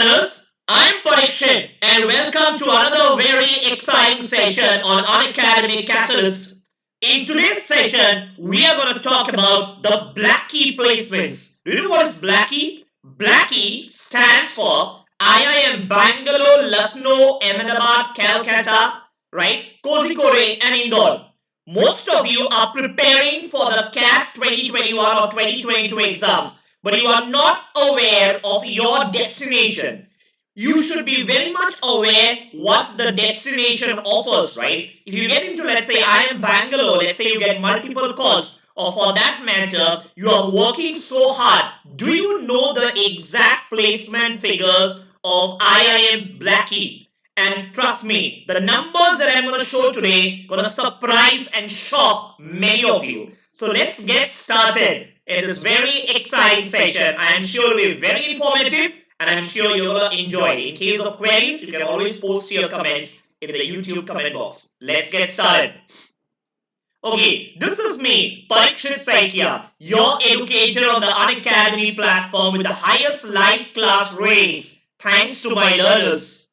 learners, I'm Parikshit and welcome to another very exciting session on Unacademy CAT-alyst. In today's session, we are going to talk about the BLACKI placements. Do you know what is BLACKI? BLACKI stands for IIM Bangalore, Lucknow, Ahmedabad, Calcutta, right? Kozhikode and Indore. Most of you are preparing for the CAT 2021 or 2022 exams, but you are not aware of your destination. You should be very much aware what the destination offers, right? If you get into, let's say, IIM Bangalore, let's say you get multiple calls, or for that matter, you are working so hard. Do you know the exact placement figures of IIM BLACKI? And trust me, the numbers that I'm going to show today are going to surprise and shock many of you. So let's get started in this very exciting session. I am sure it will be very informative and I'm sure you're going to enjoy it. In case of queries, you can always post your comments in the YouTube comment box. Let's get started. Okay, this is me, Parikshit Saikia, your educator on the Unacademy platform with the highest live class ratings. Thanks to my learners.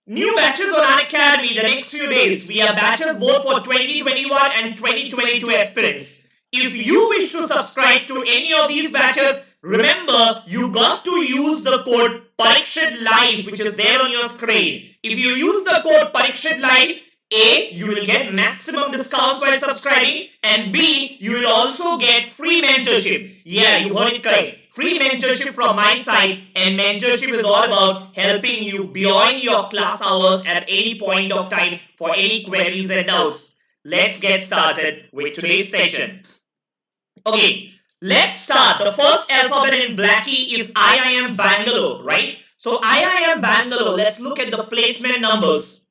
New batches on Unacademy the next few days. We have batches both for 2021 and 2022 aspirants. If you wish to subscribe to any of these batches, remember you got to use the code Parikshit Live, which is there on your screen. If you use the code Parikshit Live, A, you will get maximum discounts while subscribing, and B, you will also get free mentorship. Yeah, you heard it correct. Free mentorship from my side, and mentorship is all about helping you beyond your class hours at any point of time for any queries and doubts. Let's get started with today's session. Okay, let's start. The first alphabet in BLACKI is IIM Bangalore, right? So IIM Bangalore, let's look at the placement numbers.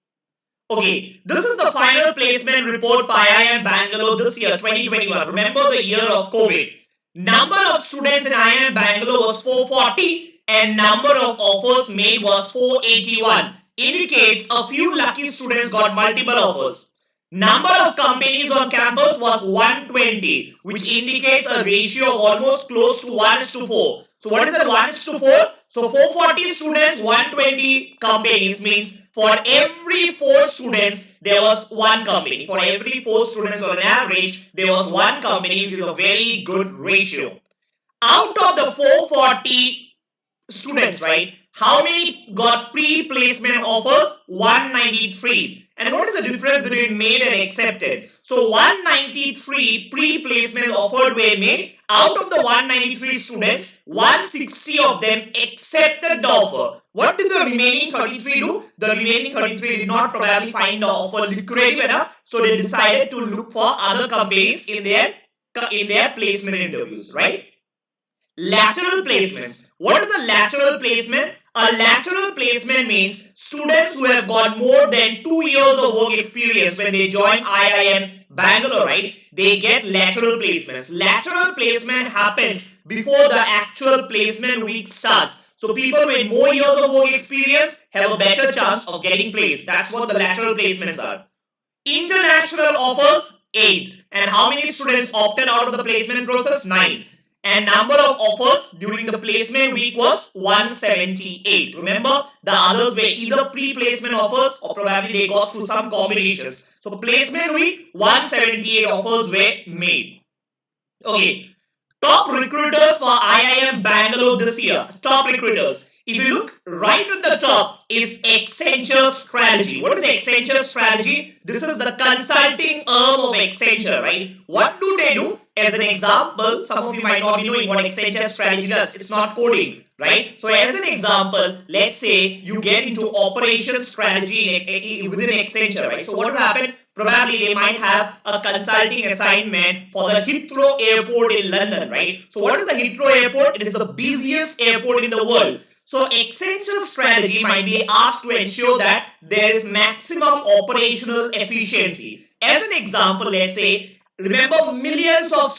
Okay, this is the final placement report for IIM Bangalore this year, 2021. Remember the year of COVID. Number of students in IIM Bangalore was 440 and number of offers made was 481. Indicates a few lucky students got multiple offers. Number of companies on campus was 120, which indicates a ratio of almost close to 1:4. So what is that 1:4? So 440 students, 120 companies means for every 4 students, there was one company. For every 4 students on an average, there was one company, which is a very good ratio. Out of the 440 students, right, how many got pre-placement offers? 193. And what is the difference between made and accepted? So 193 pre-placement offered were made. Out of the 193 students, 160 of them accepted the offer. What did the remaining 33 do? The remaining 33 did not probably find the offer lucrative enough, so they decided to look for other companies in their placement interviews, right? Lateral placements. What is a lateral placement? A lateral placement means students who have got more than 2 years of work experience when they join IIM Bangalore, right? They get lateral placements. Lateral placement happens before the actual placement week starts. So people with more years of work experience have a better chance of getting placed. That's what the lateral placements are. International offers, 8. And how many students opted out of the placement process? 9. And number of offers during the placement week was 178. Remember, the others were either pre-placement offers or probably they got through some combinations. So placement week, 178 offers were made. Okay, top recruiters for IIM Bangalore this year. Top recruiters. If you look right at the top is Accenture Strategy. What is Accenture Strategy? This is the consulting arm of Accenture, right? What do they do? As an example, some of you might not be knowing what Accenture Strategy does. It's not coding, right? So as an example, let's say you get into operations strategy within Accenture, right? So what will happen? Probably they might have a consulting assignment for the Heathrow Airport in London, right? So what is the Heathrow Airport? It is the busiest airport in the world. So Accenture Strategy might be asked to ensure that there is maximum operational efficiency. As an example, let's say, remember millions of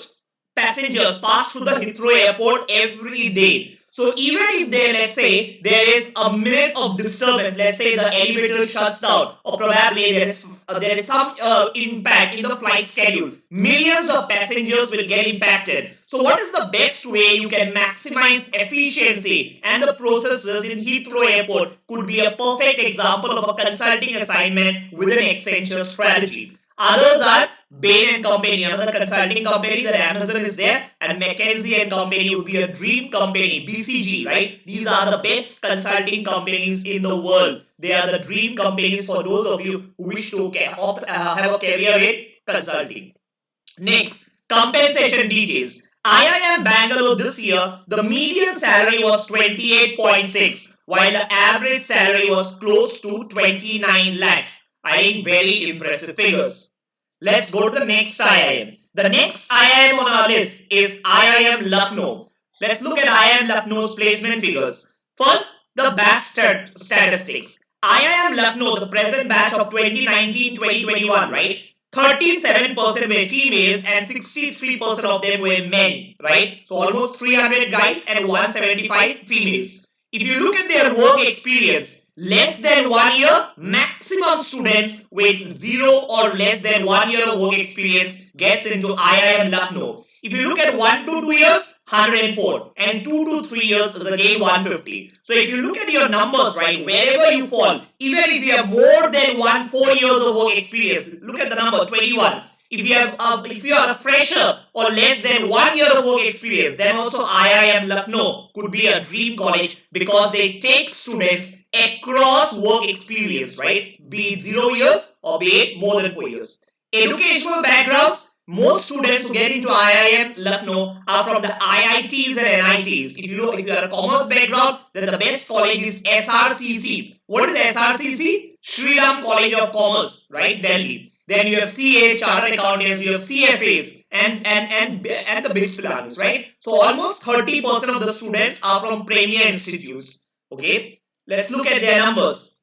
passengers pass through the Heathrow Airport every day. So even if there, let's say, there is a minute of disturbance, let's say the elevator shuts down, or probably there is some impact in the flight schedule, millions of passengers will get impacted. So what is the best way you can maximize efficiency and the processes in Heathrow Airport could be a perfect example of a consulting assignment with an Accenture strategy. Others are Bain and Company, another consulting company that Amazon is there, and McKinsey and Company would be a dream company, BCG, right? These are the best consulting companies in the world. They are the dream companies for those of you who wish to have a career in consulting. Next, compensation details. IIM Bangalore this year, the median salary was 28.6, while the average salary was close to 29 lakhs. I think very impressive figures. Let's go to the next IIM. The next IIM on our list is IIM Lucknow. Let's look at IIM Lucknow's placement figures. First, the batch statistics. IIM Lucknow, the present batch of 2019-2021, right? 37% were females and 63% of them were men, right? So almost 300 guys and 175 females. If you look at their work experience, less than 1 year, maximum students with 0 or less than 1 year of work experience gets into IIM Lucknow. If you look at 1 to 2 years, 104, and 2 to 3 years is again 150. So if you look at your numbers, right, wherever you fall, even if you have more than 4 years of work experience, look at the number 21. If you are a fresher or less than 1 year of work experience, then also IIM Lucknow could be a dream college because they take students across work experience, right? Be it 0 years or be it more than 4 years. Educational backgrounds. Most students who get into IIM Lucknow are from the IITs and NITs. If you are a commerce background, then the best college is SRCC. What is SRCC? Sri Ram College of Commerce, right? Delhi. Then you have CA, Chartered Accountants, you have CFAs, and the big plans, right? So almost 30% of the students are from premier institutes. Okay, let's look at their numbers.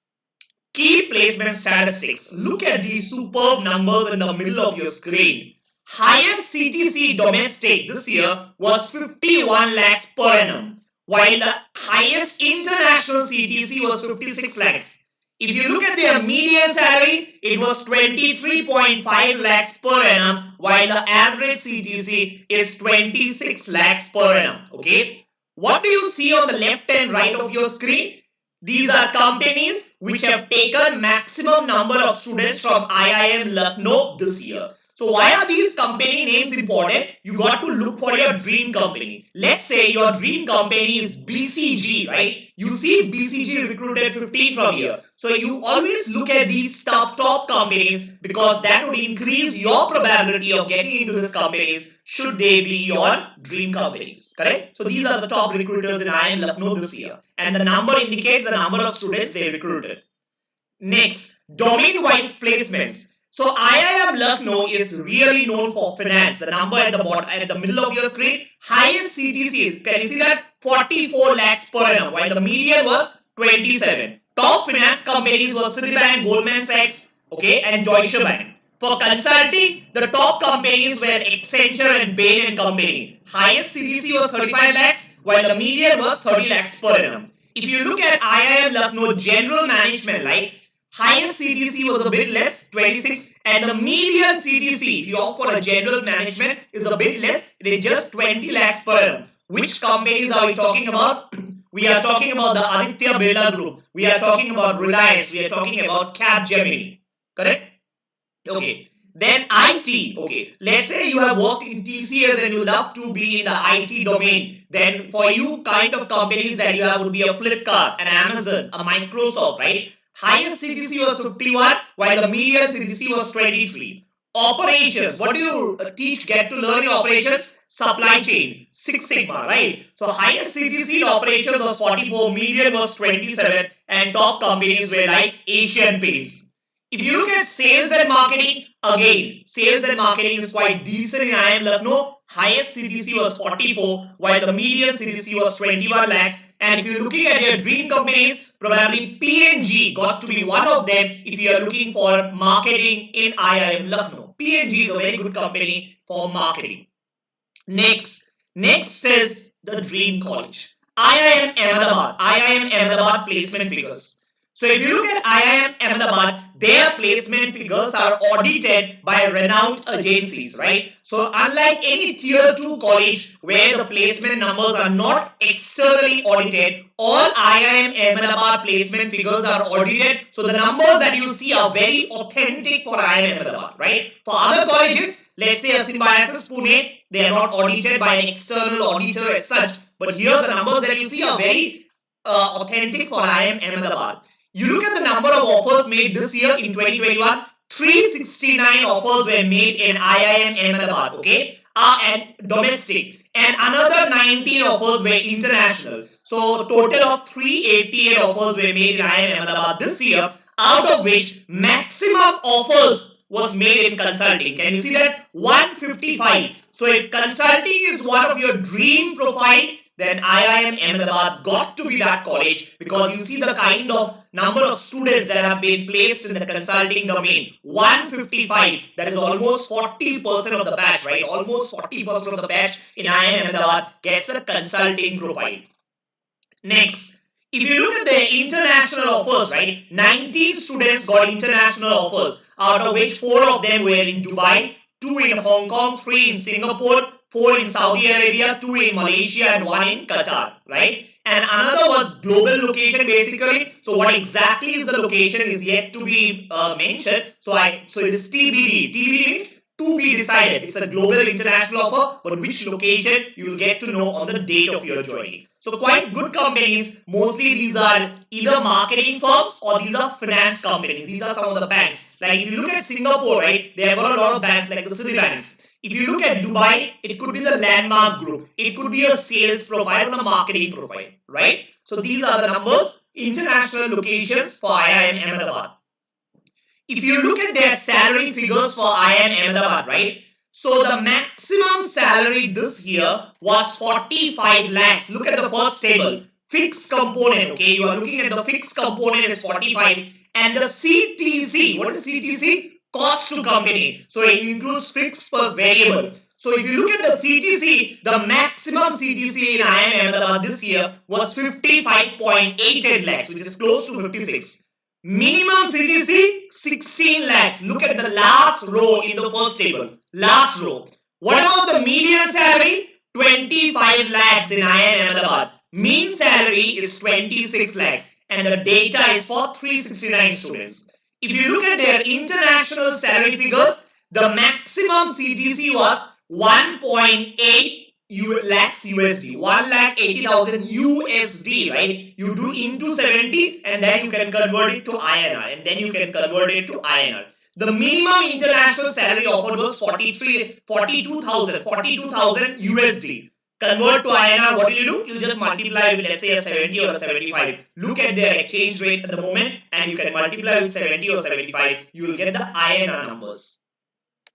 Key placement statistics. Look at these superb numbers in the middle of your screen. Highest CTC domestic this year was 51 lakhs per annum, while the highest international CTC was 56 lakhs. If you look at their median salary, it was 23.5 lakhs per annum, while the average CTC is 26 lakhs per annum. Okay, what do you see on the left and right of your screen? These are companies which have taken maximum number of students from IIM Lucknow this year. So why are these company names important? You got to look for your dream company. Let's say your dream company is BCG, right? You see BCG recruited 15 from here. So you always look at these top companies because that would increase your probability of getting into these companies should they be your dream companies. Correct? So these are the top recruiters in IIM Lucknow this year. And the number indicates the number of students they recruited. Next, domain-wise placements. So IIM Lucknow is really known for finance. The number at the bottom, at the middle of your screen, highest CTC. Can you see that? 44 lakhs per annum, while the median was 27. Top finance companies were Citibank, Goldman Sachs, okay, and Deutsche Bank. For consulting, the top companies were Accenture and Bain and Company. Highest CTC was 35 lakhs, while the median was 30 lakhs per annum. If you look at IIM Lucknow general management, like highest CTC was a bit less, 26, and the median CTC, if you opt for a general management, is a bit less, it is just 20 lakhs per annum. Which companies are we talking about? We are talking about the Aditya Birla Group, we are talking about Reliance, we are talking about Capgemini, correct? Okay. Then IT. Okay. Let's say you have worked in TCS and you love to be in the IT domain. Then for you, kind of companies that you have would be a Flipkart, an Amazon, a Microsoft, right? Highest CTC was 51, while the median CTC was 23. Operations. What do you get to learn in operations? Supply chain, Six Sigma, right? So highest CTC in operations was 44, median was 27, and top companies were like Asian Paints. If you look at sales and marketing, again, sales and marketing is quite decent in IIM Lucknow. Highest CTC was 44, while the median CTC was 21 lakhs. And if you're looking at your dream companies, probably P&G got to be one of them if you are looking for marketing in IIM Lucknow. P&G is a very good company for marketing. Next is the dream college. IIM Ahmedabad, IIM Ahmedabad placement figures. So if you look at IIM Ahmedabad, their placement figures are audited by renowned agencies, right? So unlike any tier 2 college where the placement numbers are not externally audited, all IIM Ahmedabad placement figures are audited. So the numbers that you see are very authentic for IIM Ahmedabad, right? For other colleges, let's say Symbiosis Pune, they are not audited by an external auditor as such. But here the numbers that you see are very authentic for IIM Ahmedabad. You look at the number of offers made this year in 2021, 369 offers were made in IIM Ahmedabad, okay, and domestic, and another 19 offers were international. So total of 388 offers were made in IIM Ahmedabad this year, out of which maximum offers was made in consulting. Can you see that? 155. So if consulting is one of your dream profile, then IIM Ahmedabad got to be that college, because you see the kind of number of students that have been placed in the consulting domain. 155, that is almost 40% of the batch, right? Almost 40% of the batch in IIM Ahmedabad gets a consulting profile. Next, if you look at the international offers, right, 19 students got international offers, out of which 4 of them were in Dubai, 2 in Hong Kong, 3 in Singapore, 4 in Saudi Arabia, 2 in Malaysia, and 1 in Qatar, right? And another was global location basically. So what exactly is the location is yet to be mentioned. So it is TBD. TBD means to be decided. It's a global international offer, but which location you will get to know on the date of your joining. So quite good companies. Mostly these are either marketing firms or these are finance companies. These are some of the banks. Like if you look at Singapore, right, they have got a lot of banks like the city banks. If you look at Dubai, it could be the Landmark Group. It could be a sales profile or a marketing profile, right? So these are the numbers, international locations for IIM Ahmedabad. If you look at their salary figures for IIM Ahmedabad, right? So the maximum salary this year was 45 lakhs. Look at the first table. Fixed component, okay? You are looking at the fixed component is 45, and the CTC, what is CTC? Cost to company. So it includes fixed plus variable. So if you look at the CTC, the maximum CTC in IIM Ahmedabad this year was 55.88 lakhs, which is close to 56. Minimum CTC 16 lakhs. Look at the last row in the first table. Last row. What about the median salary? 25 lakhs in IIM Ahmedabad. Mean salary is 26 lakhs, and the data is for 369 students. If you look at their international salary figures, the maximum CTC was 1.8 lakhs USD, 1,80,000 USD, right? You do into 70 and then you can convert it to INR, and then you can convert it to INR. The minimum international salary offered was 42,000 USD. Convert to INR, what will you do? You just multiply with, let's say, a 70 or a 75. Look at their exchange rate at the moment and you can multiply with 70 or 75. You will get the INR numbers.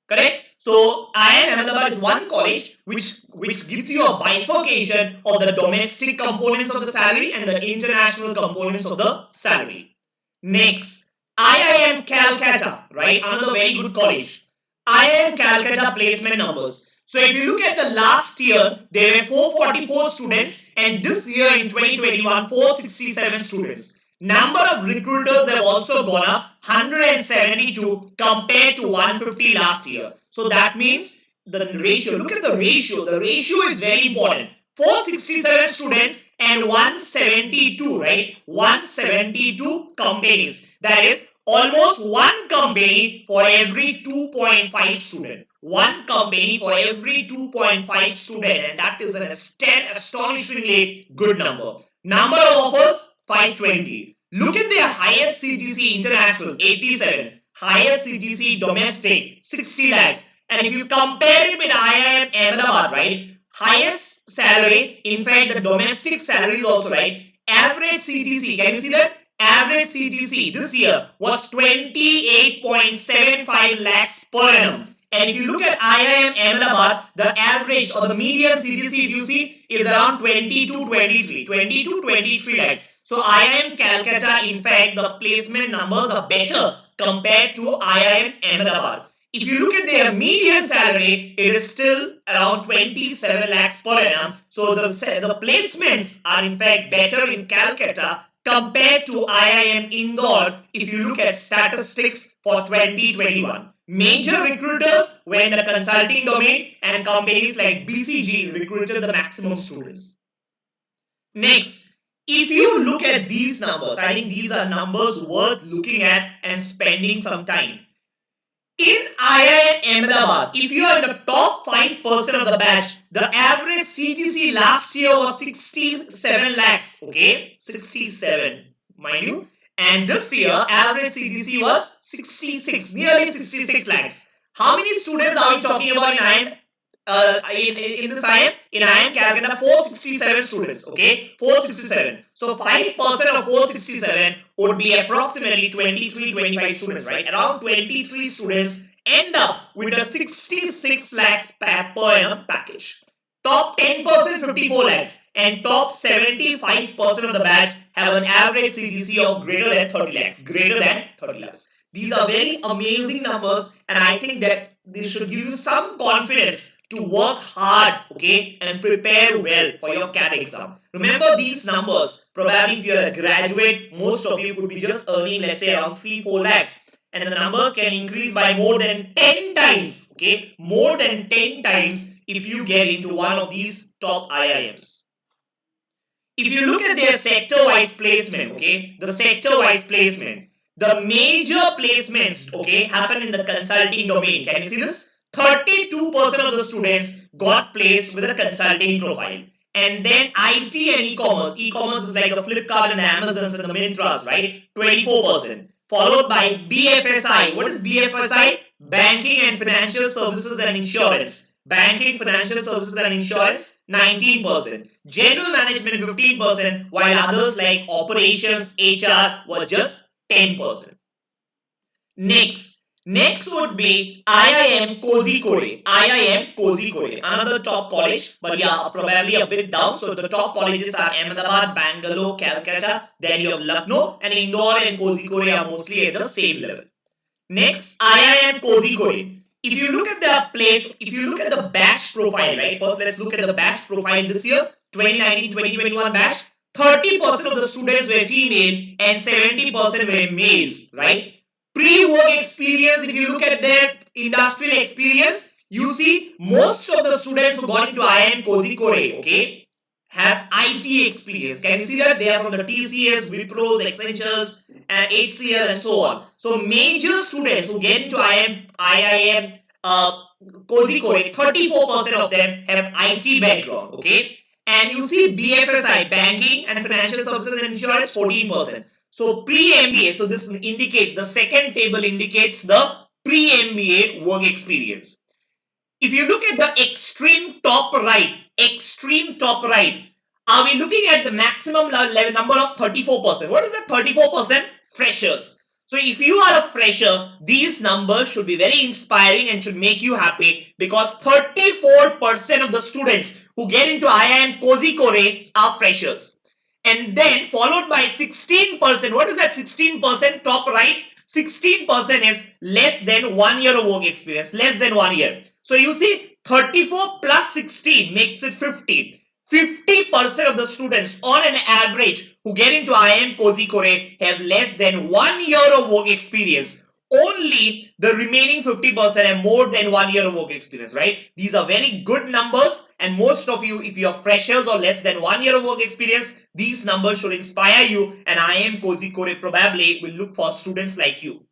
Correct? So IIM Ahmedabad is one college which gives you a bifurcation of the domestic components of the salary and the international components of the salary. Next, IIM Calcutta, right? Another very good college. IIM Calcutta placement numbers. So if you look at the last year, there were 444 students, and this year in 2021, 467 students. Number of recruiters have also gone up, 172 compared to 150 last year. So that means the ratio, look at the ratio. The ratio is very important. 467 students and 172, right? 172 companies. That is almost one company for every 2.5 student. One company for every 2.5 student, and that is an astonishingly good number. Number of offers, 520. Look at their highest CTC international, 87. Highest CTC domestic, 60 lakhs. And if you compare it with IIM Ahmedabad, right? Highest salary, in fact the domestic salary is also, right? Average CTC, can you see that? Average CTC this year was 28.75 lakhs per annum. And if you look at IIM Ahmedabad, the average or the median CTC, if you see, is around 22-23 lakhs. So IIM Calcutta, in fact, the placement numbers are better compared to IIM Ahmedabad. If you look at their median salary, it is still around 27 lakhs per annum. So the placements are in fact better in Calcutta compared to IIM Indore if you look at statistics for 2021. Major recruiters were in the consulting domain and companies like BCG recruited the maximum students. Next, if you look at these numbers, I think these are numbers worth looking at and spending some time. In IIM Ahmedabad, if you are in the top 5% of the batch, the average CTC last year was 67 lakhs. Okay, 67, mind you. And this year, average CTC was 66, nearly 66 lakhs. How many students are we talking about in IIM? In this IIM, in IIM Calcutta, 467 students. Okay, 467. So 5% of 467 would be approximately 23-25 students, right? Around 23 students end up with a 66 lakhs per annum package. Top 10% 54 lakhs and top 75% of the batch have an average CTC of greater than 30 lakhs. Greater than 30 lakhs. These are very amazing numbers, and I think that this should give you some confidence to work hard, okay, and prepare well for your CAT exam. Remember these numbers. Probably if you're a graduate, most of you could be just earning, let's say, around 3-4 lakhs. And the numbers can increase by more than 10 times, okay, more than 10 times if you get into one of these top IIMs. If you look at their sector-wise placement, okay, the sector-wise placement, the major placements, okay, happen in the consulting domain. Can you see this? 32% of the students got placed with a consulting profile. And then IT and e-commerce. E-commerce is like the Flipkart and the Amazons and the Mintras, right? 24%. Followed by BFSI. What is BFSI? Banking and financial services and insurance. Banking, financial services and insurance, 19%. General management, 15%, while others like operations, HR were just 10%. Next would be IIM Kozhikode. IIM Kozhikode, another top college, but yeah, probably a bit down. So the top colleges are Ahmedabad, Bangalore, Calcutta, then you have Lucknow, and Indore and Kozhikode are mostly at the same level. Next, IIM Kozhikode. If you look at the place, if you look at the batch profile, right? First, let's look at the batch profile this year, 2019-2021 batch. 30% of the students were female and 70% were males, right? Pre-work experience, if you look at their industrial experience, you see most of the students who got into IIM Kozhikode, okay, have IT experience. Can you see that? They are from the TCS, Wipros, Accentures, and HCL and so on. So major students who get into IIM Kozhikode, 34% of them have IT background, okay? And you see BFSI, banking and financial services and insurance, 14%. So pre-MBA, so this indicates, the second table indicates the pre-MBA work experience. If you look at the extreme top right, are we looking at the maximum level number of 34%? What is that 34%? Freshers. So if you are a fresher, these numbers should be very inspiring and should make you happy, because 34% of the students who get into IIM Kozhikode are freshers. And then followed by 16%. What is that 16% top right? 16% is less than 1 year of work experience. Less than 1 year. So you see 34 plus 16 makes it 50. 50% of the students on an average who get into IIM Kozhikode have less than 1 year of work experience. Only the remaining 50% have more than 1 year of work experience, right? These are very good numbers, and most of you, if you are freshers or less than 1 year of work experience, these numbers should inspire you, and IIM Kozhikode probably will look for students like you.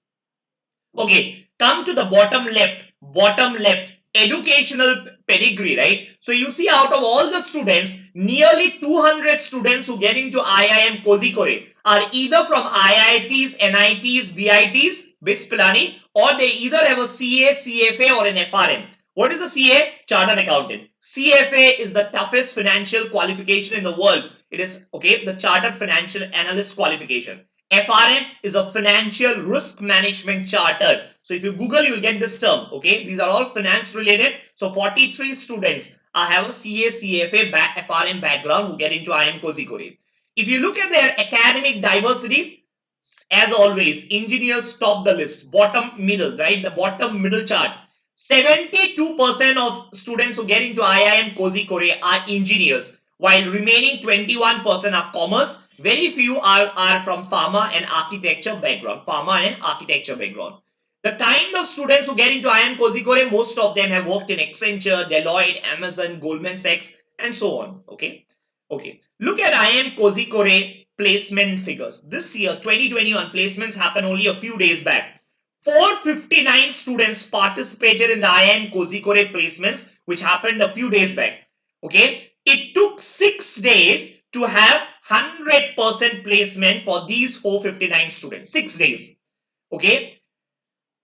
Okay, come to the bottom left, educational pedigree, right? So you see, out of all the students, nearly 200 students who get into IIM Kozhikode are either from IITs, NITs, BITs, BITS Pilani, or they either have a CA, CFA or an FRM. What is a CA? Chartered Accountant. CFA is the toughest financial qualification in the world. It is, okay, the Chartered Financial Analyst qualification. FRM is a financial risk management chartered. So if you Google, you will get this term. Okay, these are all finance related. So 43 students have a CA, CFA, FRM background who get into IIM Kozhikode. If you look at their academic diversity, As always, engineers top the list, bottom middle, right? The bottom middle chart. 72% of students who get into IIM Kozhikode are engineers, while remaining 21% are commerce. Very few are from pharma and architecture background. Pharma and architecture background. The kind of students who get into IIM Kozhikode, most of them have worked in Accenture, Deloitte, Amazon, Goldman Sachs, and so on. Okay. Okay. Look at IIM Kozhikode placement figures. This year, 2021, placements happened only a few days back. 459 students participated in the IIM Kozhikode placements, which happened a few days back. Okay. It took 6 days to have 100% placement for these 459 students. 6 days. Okay.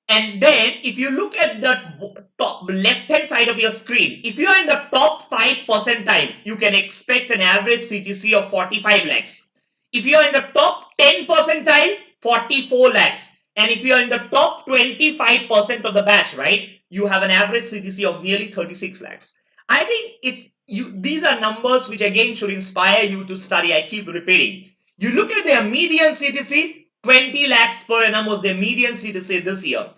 And then if you look at the top left hand side of your screen, if you are in the top 5 percentile, you can expect an average CTC of 45 lakhs. If you are in the top 10 percentile, 44 lakhs. And if you are in the top 25% of the batch, right, you have an average CTC of nearly 36 lakhs. I think these are numbers which again should inspire you to study. I keep repeating. You look at their median CTC, 20 lakhs per annum was their median CTC this year.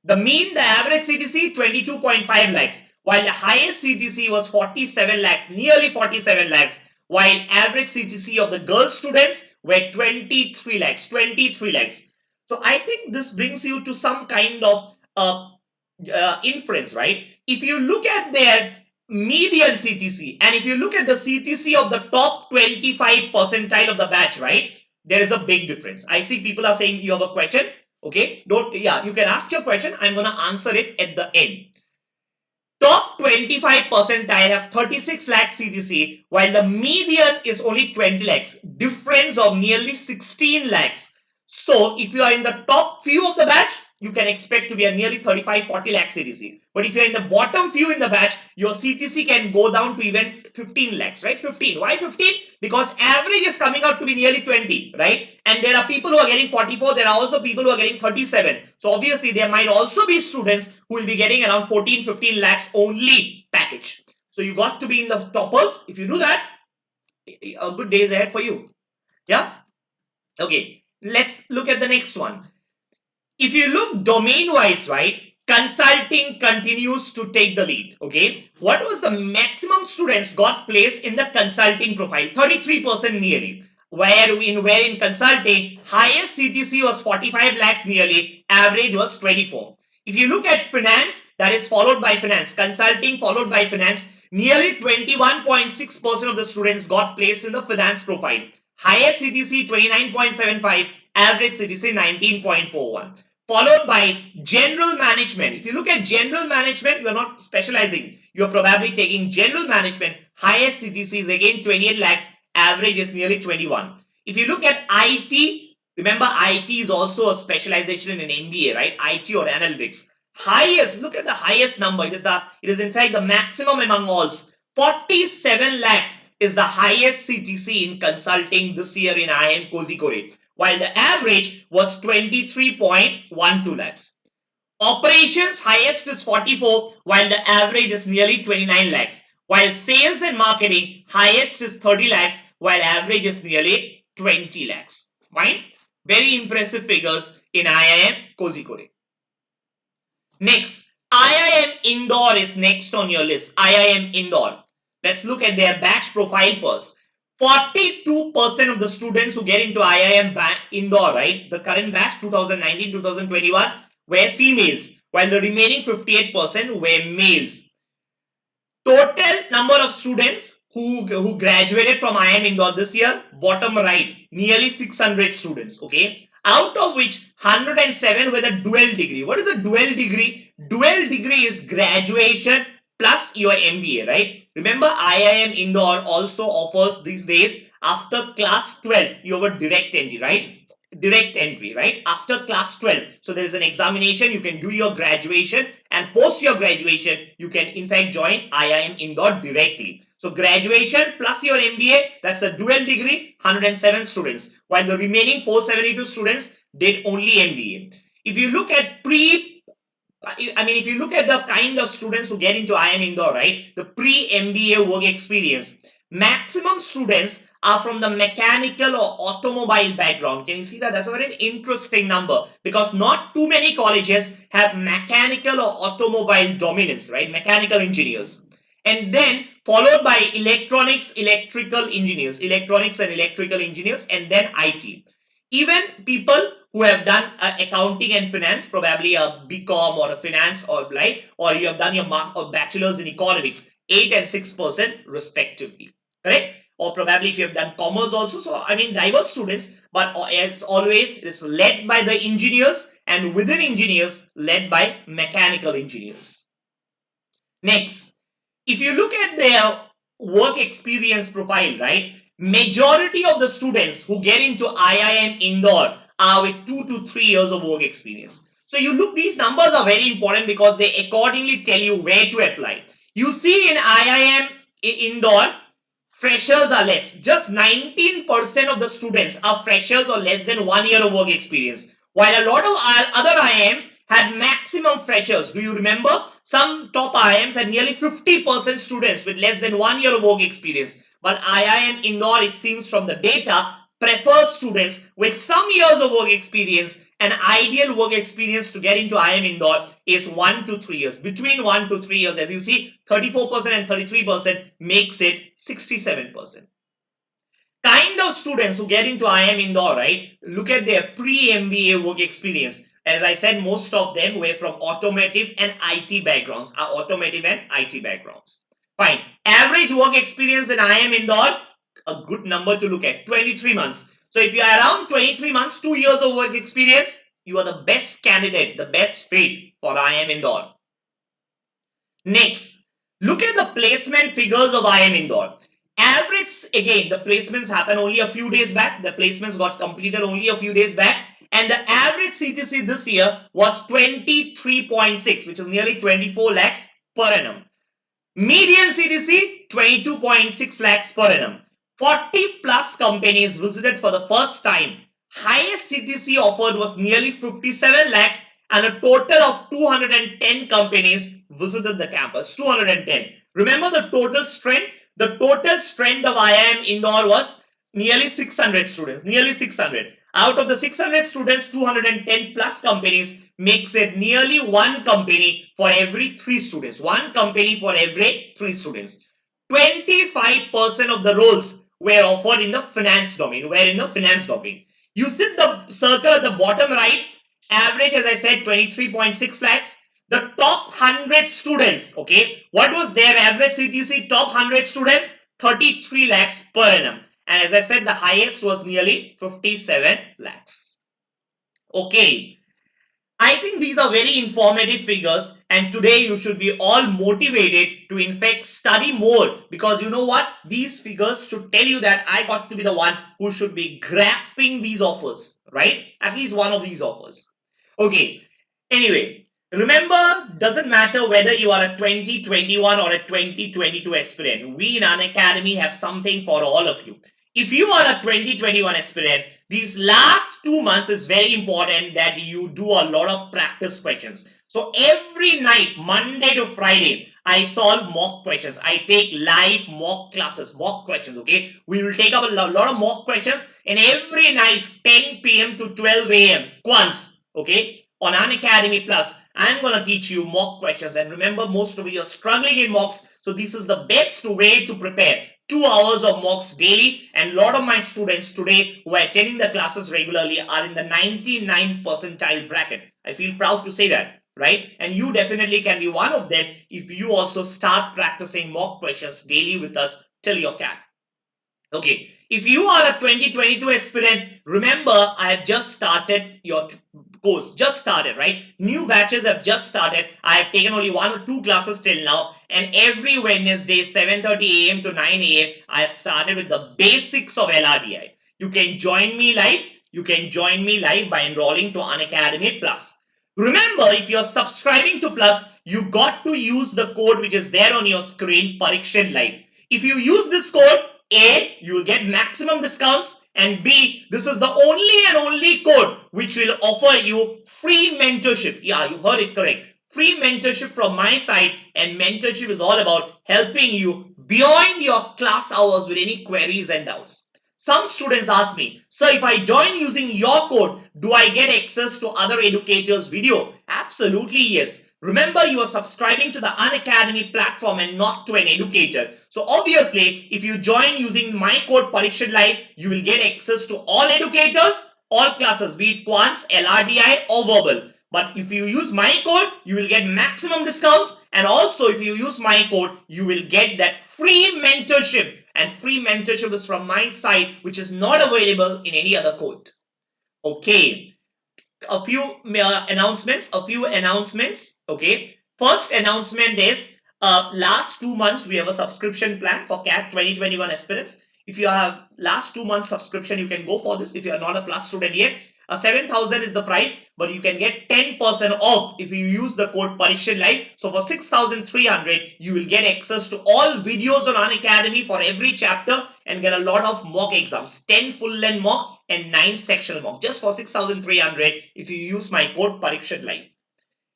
The average CTC 22.5 lakhs, while the highest CTC was 47 lakhs, nearly 47 lakhs, while average CTC of the girl students were 23 lakhs, 23 lakhs. So I think this brings you to some kind of inference, right? If you look at their median CTC and if you look at the CTC of the top 25 percentile of the batch, right, there is a big difference. I see people are saying you have a question. Okay, you can ask your question. I'm going to answer it at the end. Top 25 percentile have 36 lakh CTC, while the median is only 20 lakhs, difference of nearly 16 lakhs. So if you are in the top few of the batch, you can expect to be a nearly 35-40 lakh CTC. But if you're in the bottom few in the batch, your CTC can go down to even 15 lakhs, right? 15. Why 15? Because average is coming out to be nearly 20, right? And there are people who are getting 44. There are also people who are getting 37. So obviously there might also be students who will be getting around 14, 15 lakhs only package. So you got to be in the toppers. If you do that, a good day is ahead for you. Yeah. Okay. Let's look at the next one. If you look domain wise, right, consulting continues to take the lead. Okay, what was the maximum students got placed in the consulting profile? 33% nearly. Where in consulting, highest CTC was 45 lakhs nearly, average was 24. If you look at finance, that is followed by finance, consulting followed by finance, nearly 21.6% of the students got placed in the finance profile. Highest CTC 29.75, average CTC 19.41. Followed by general management. If you look at general management, you are not specializing. You are probably taking general management. Highest CTC is again 28 lakhs. Average is nearly 21. If you look at IT, remember IT is also a specialization in an MBA, right? IT or analytics. Highest, look at the highest number. It is in fact the maximum among all. 47 lakhs is the highest CTC in consulting this year in IIM Kozhikode, while the average was 23.12 lakhs. Operations highest is 44, while the average is nearly 29 lakhs. While sales and marketing highest is 30 lakhs, while average is nearly 20 lakhs. Fine. Very impressive figures in IIM Kozhikode. Next, IIM Indore is next on your list. IIM Indore. Let's look at their batch profile first. 42% of the students who get into IIM Indore, right, the current batch 2019-2021 were females, while the remaining 58% were males. Total number of students who graduated from IIM Indore this year, bottom right, nearly 600 students. Okay, out of which 107 with a dual degree. What is a dual degree? Dual degree is graduation plus your MBA, right? Remember, IIM Indore also offers these days after class 12, you have a direct entry, right? Direct entry, right? After class 12. So there is an examination, you can do your graduation, and post your graduation, you can in fact join IIM Indore directly. So graduation plus your MBA, that's a dual degree, 107 students, while the remaining 472 students did only MBA. If you look at if you look at the kind of students who get into IIM Indore, right, the pre-MBA work experience, maximum students are from the mechanical or automobile background. Can you see that? That's a very interesting number because not too many colleges have mechanical or automobile dominance, right? Mechanical engineers. And then followed by electronics, electrical engineers, electronics and electrical engineers, and then IT. Even people who have done accounting and finance, probably a BCom or a finance or like, or you have done your master or bachelor's in economics, 8 and 6% respectively. Correct? Or probably if you have done commerce also. So I mean diverse students, but as always, it is led by the engineers, and within engineers, led by mechanical engineers. Next, if you look at their work experience profile, right? Majority of the students who get into IIM Indore are with 2 to 3 years of work experience. So you look, these numbers are very important because they accordingly tell you where to apply. You see in IIM Indore, freshers are less. Just 19% of the students are freshers or less than 1 year of work experience. While a lot of other IIMs had maximum freshers. Do you remember? Some top IIMs had nearly 50% students with less than 1 year of work experience. But IIM Indore, it seems from the data, prefers students with some years of work experience. An ideal work experience to get into IIM Indore is 1 to 3 years. Between 1 to 3 years, as you see, 34% and 33% makes it 67%. Kind of students who get into IIM Indore, right? Look at their pre-MBA work experience. As I said, most of them were from automotive and IT backgrounds. Are automotive and IT backgrounds. Fine. Average work experience in IIM Indore, a good number to look at, 23 months. So if you are around 23 months, 2 years of work experience, you are the best candidate, the best fit for IIM Indore. Next, look at the placement figures of IIM Indore. Average, again, the placements happened only a few days back. The placements got completed only a few days back. And the average CTC this year was 23.6, which is nearly 24 lakhs per annum. Median CTC, 22.6 lakhs per annum. 40 plus companies visited for the first time. Highest CTC offered was nearly 57 lakhs, and a total of 210 companies visited the campus. 210. Remember the total strength? The total strength of IIM Indore was nearly 600 students. Nearly 600. Out of the 600 students, 210 plus companies makes it nearly one company for every 3 students. One company for every 3 students. 25% of the roles were offered in the finance domain. You see the circle at the bottom right. Average, as I said, 23.6 lakhs. The top 100 students, okay, what was their average CTC? Top 100 students, 33 lakhs per annum. And as I said, the highest was nearly 57 lakhs. Okay. I think these are very informative figures, and today you should be all motivated to in fact study more, because you know what? These figures should tell you that I got to be the one who should be grasping these offers, right? At least one of these offers. Okay. Anyway, remember, doesn't matter whether you are a 2021 or a 2022 aspirant. We in Unacademy have something for all of you. If you are a 2021 aspirant, these last 2 months is very important that you do a lot of practice questions. So every night, Monday to Friday, I solve mock questions. I take live mock classes, mock questions, okay? We will take up a lot of mock questions, and every night, 10 p.m. to 12 a.m., Quants, okay? On Unacademy Plus, I'm going to teach you mock questions. And remember, most of you are struggling in mocks, so this is the best way to prepare. 2 hours of mocks daily, and a lot of my students today who are attending the classes regularly are in the 99 percentile bracket. I feel proud to say that, right? And you definitely can be one of them if you also start practicing mock questions daily with us till your CAT. Okay, if you are a 2022 aspirant, remember I have just started your course, just started, right? New batches have just started. I have taken only 1 or 2 classes till now, and every Wednesday 7:30 a.m. to 9 a.m. I have started with the basics of LRDI. You can join me live. You can join me live by enrolling to Unacademy Plus. Remember, if you're subscribing to Plus, you got to use the code which is there on your screen, Parikshit Live. If you use this code, A, you will get maximum discounts, and B, this is the only code which will offer you free mentorship. Yeah, you heard it correct. Free mentorship from my side, and mentorship is all about helping you beyond your class hours with any queries and doubts. Some students ask me, sir, if I join using your code, do I get access to other educators' video? Absolutely yes. Remember, you are subscribing to the Unacademy platform and not to an educator. So obviously, if you join using my code Parikshit Live, you will get access to all educators, all classes, be it Quants, LRDI or verbal. But if you use my code, you will get maximum discounts, and also if you use my code, you will get that free mentorship, and free mentorship is from my side, which is not available in any other code. Okay, a few announcements. Okay, first announcement is last 2 months we have a subscription plan for CAT 2021 aspirants. If you have last 2 months subscription, you can go for this. If you are not a plus student yet, 7,000 is the price, but you can get 10% off if you use the code Parikshit Live. So for 6,300, you will get access to all videos on Unacademy for every chapter and get a lot of mock exams, 10 full length mock and 9 sectional mock, just for 6,300 if you use my code Parikshit Live.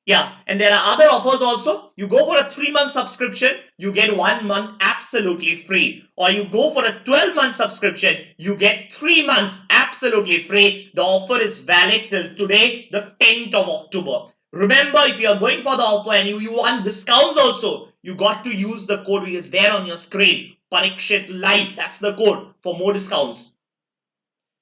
Yeah, and there are other offers also. You go for a 3-month subscription, you get 1 month absolutely free. Or you go for a 12-month subscription, you get 3 months absolutely free. The offer is valid till today, the 10th of October. Remember, if you are going for the offer and you want discounts also, you got to use the code which is there on your screen. Parikshit Live, that's the code for more discounts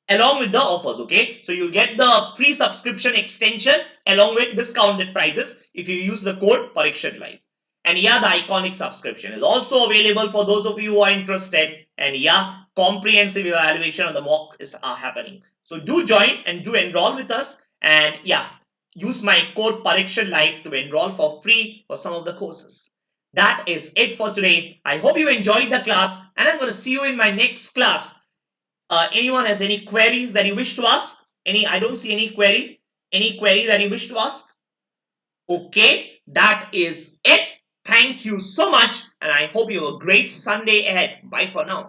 along with the offers. Okay, so you'll get the free subscription extension along with discounted prices if you use the code Parikshit Live. And yeah, the iconic subscription is also available for those of you who are interested. And yeah, comprehensive evaluation of the mocks are happening. So do join and do enroll with us. And yeah, use my code Parikshit Live to enroll for free for some of the courses. That is it for today. I hope you enjoyed the class, and I'm going to see you in my next class. Anyone has any queries that you wish to ask? I don't see any query. Any query that you wish to ask? Okay, that is it. Thank you so much, and I hope you have a great Sunday ahead. Bye for now.